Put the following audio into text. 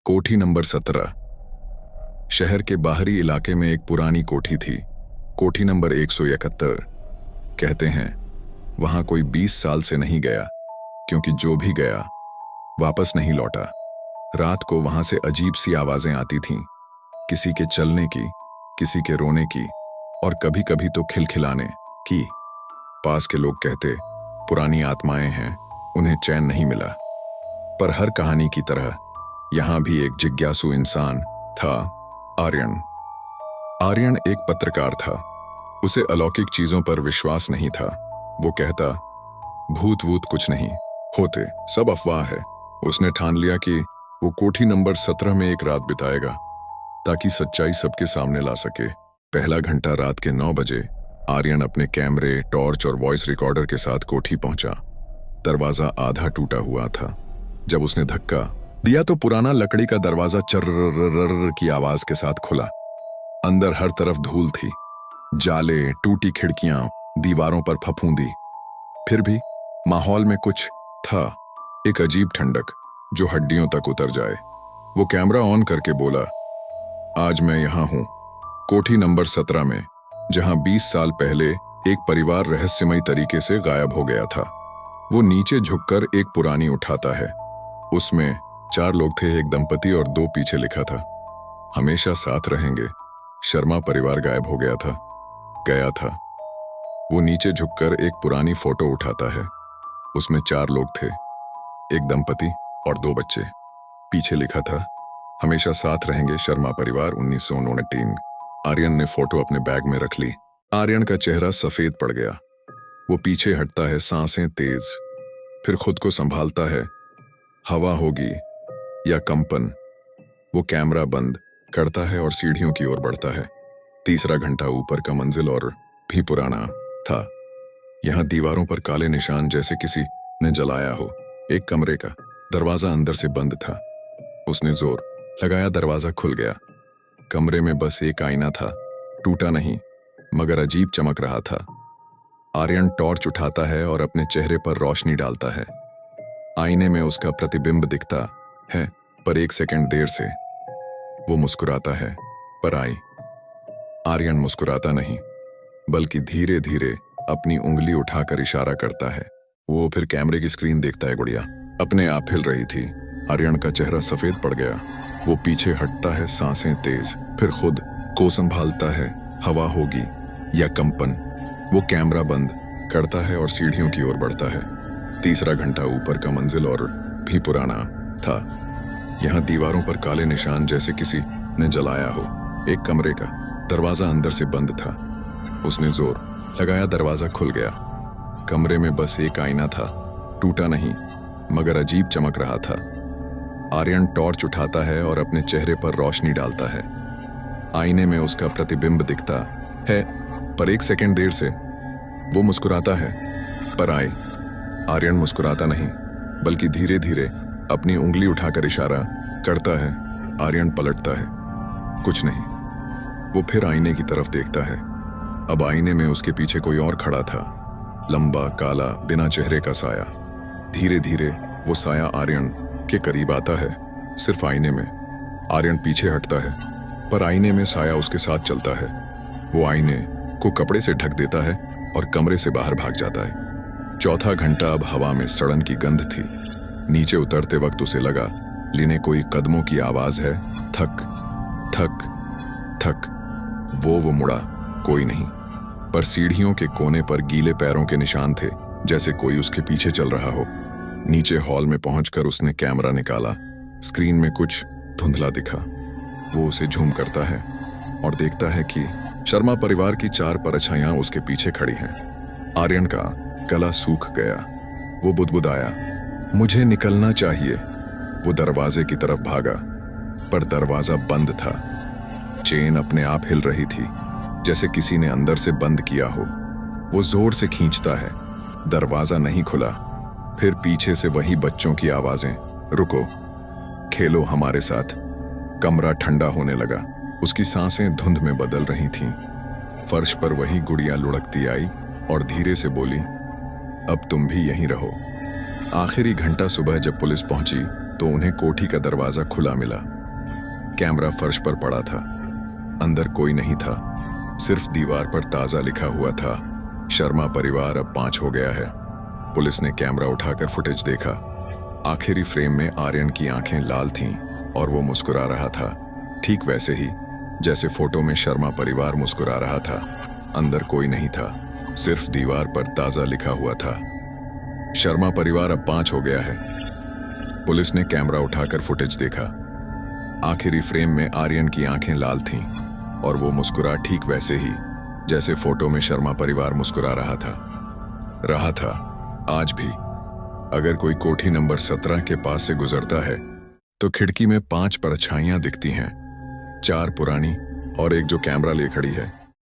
कोठी नंबर 17। शहर के बाहरी इलाके में एक पुरानी कोठी थी, कोठी नंबर 171। कहते हैं वहां कोई 20 साल से नहीं गया, क्योंकि जो भी गया वापस नहीं लौटा। रात को वहां से अजीब सी आवाजें आती थीं, किसी के चलने की, किसी के रोने की और कभी कभी तो खिलखिलाने की। पास के लोग कहते पुरानी आत्माएं हैं, उन्हें चैन नहीं मिला। पर हर कहानी की तरह यहां भी एक जिज्ञासु इंसान था, आर्यन। आर्यन एक पत्रकार था। उसे अलौकिक चीजों पर विश्वास नहीं था। वो कहता भूत वूत कुछ नहीं होते, सब अफवाह है। उसने ठान लिया कि वो कोठी नंबर 17 में एक रात बिताएगा, ताकि सच्चाई सबके सामने ला सके। पहला घंटा रात के 9 बजे आर्यन अपने कैमरे, टॉर्च और वॉइस रिकॉर्डर के साथ कोठी पहुंचा। दरवाजा आधा टूटा हुआ था। जब उसने धक्का दिया तो पुराना लकड़ी का दरवाजा चर्र की आवाज के साथ खुला। अंदर हर तरफ धूल थी, जाले, टूटी खिड़कियां, दीवारों पर फफूंदी। फिर भी माहौल में कुछ था, एक अजीब ठंडक जो हड्डियों तक उतर जाए। वो कैमरा ऑन करके बोला, आज मैं यहां हूं, कोठी नंबर 17 में, जहां 20 साल पहले एक परिवार रहस्यमयी तरीके से गायब हो गया था। वो नीचे झुककर एक पुरानी उठाता है। उसमें 4 लोग थे, एक दंपति और 2 पीछे लिखा था, हमेशा साथ रहेंगे। शर्मा परिवार गायब हो गया था। वो नीचे झुककर एक पुरानी फोटो उठाता है। उसमें 4 लोग थे, एक दंपति और 2 बच्चे। पीछे लिखा था, हमेशा साथ रहेंगे, शर्मा परिवार, 1929। आर्यन ने फोटो अपने बैग में रख ली। आर्यन का चेहरा सफेद पड़ गया। वो पीछे हटता है, सांसें तेज, फिर खुद को संभालता है। हवा होगी या कंपन। वो कैमरा बंद करता है और सीढ़ियों की ओर बढ़ता है। तीसरा घंटा ऊपर का मंजिल और भी पुराना था। यहां दीवारों पर काले निशान जैसे किसी ने जलाया हो। एक कमरे का दरवाजा अंदर से बंद था। उसने जोर लगाया, दरवाजा खुल गया। कमरे में बस एक आईना था, टूटा नहीं मगर अजीब चमक रहा था। आर्यन टॉर्च उठाता है और अपने चेहरे पर रोशनी डालता है। आईने में उसका प्रतिबिंब दिखता है, पर 1 सेकंड देर से। वो मुस्कुराता है, पर आर्यन मुस्कुराता नहीं, बल्कि धीरे धीरे अपनी उंगली उठाकर इशारा करता है। वो फिर कैमरे की स्क्रीन देखता है। गुड़िया अपने आप हिल रही थी। आर्यन का चेहरा सफेद पड़ गया। वो पीछे हटता है, सांसें तेज, फिर खुद को संभालता है। हवा होगी या कंपन। वो कैमरा बंद करता है और सीढ़ियों की ओर बढ़ता है। तीसरा घंटा ऊपर का मंजिल और भी पुराना था। यहां दीवारों पर काले निशान जैसे किसी ने जलाया हो। एक कमरे का दरवाजा अंदर से बंद था। उसने जोर लगाया, दरवाजा खुल गया। कमरे में बस एक आईना था, टूटा नहीं मगर अजीब चमक रहा था। आर्यन टॉर्च उठाता है और अपने चेहरे पर रोशनी डालता है। आईने में उसका प्रतिबिंब दिखता है, पर 1 सेकंड देर से। वो मुस्कुराता है, पर आर्यन मुस्कुराता नहीं, बल्कि धीरे धीरे अपनी उंगली उठाकर इशारा करता है। आर्यन पलटता है, कुछ नहीं। वो फिर आईने की तरफ देखता है। अब आईने में उसके पीछे कोई और खड़ा था, लंबा, काला, बिना चेहरे का साया। धीरे धीरे वो साया आर्यन के करीब आता है, सिर्फ आईने में। आर्यन पीछे हटता है, पर आईने में साया उसके साथ चलता है। वो आईने को कपड़े से ढक देता है और कमरे से बाहर भाग जाता है। चौथा घंटा अब हवा में सड़न की गंध थी। नीचे उतरते वक्त उसे लगा लेने कोई कदमों की आवाज है। थक थक थक। वो मुड़ा, कोई नहीं, पर सीढ़ियों के कोने पर गीले पैरों के निशान थे, जैसे कोई उसके पीछे चल रहा हो। नीचे हॉल में पहुंचकर उसने कैमरा निकाला। स्क्रीन में कुछ धुंधला दिखा। वो उसे झूम करता है और देखता है कि शर्मा परिवार की 4 परछाइयां उसके पीछे खड़ी हैं। आर्यन का गला सूख गया। वो बुदबुदाया, मुझे निकलना चाहिए। वो दरवाजे की तरफ भागा, पर दरवाजा बंद था। चेन अपने आप हिल रही थी, जैसे किसी ने अंदर से बंद किया हो। वो जोर से खींचता है, दरवाजा नहीं खुला। फिर पीछे से वही बच्चों की आवाजें, रुको, खेलो हमारे साथ। कमरा ठंडा होने लगा। उसकी सांसें धुंध में बदल रही थीं। फर्श पर वही गुड़िया लुढ़कती आई और धीरे से बोली, अब तुम भी यहीं रहो। आखिरी घंटा सुबह जब पुलिस पहुंची तो उन्हें कोठी का दरवाजा खुला मिला। कैमरा फर्श पर पड़ा था। अंदर कोई नहीं था, सिर्फ दीवार पर ताजा लिखा हुआ था, शर्मा परिवार अब 5 हो गया है। पुलिस ने कैमरा उठाकर फुटेज देखा। आखिरी फ्रेम में आर्यन की आंखें लाल थीं और वो मुस्कुरा रहा था, ठीक वैसे ही जैसे फोटो में शर्मा परिवार मुस्कुरा रहा था। अंदर कोई नहीं था, सिर्फ दीवार पर ताजा लिखा हुआ था, शर्मा परिवार अब 5 हो गया है। पुलिस ने कैमरा उठाकर फुटेज देखा। आखिरी फ्रेम में आर्यन की आंखें लाल थीं और वो मुस्कुरा ठीक वैसे ही जैसे फोटो में शर्मा परिवार मुस्कुरा रहा था आज भी। अगर कोई कोठी नंबर 17 के पास से गुजरता है तो खिड़की में 5 परछाइयां दिखती हैं, 4 पुरानी और एक जो कैमरा लिए खड़ी है।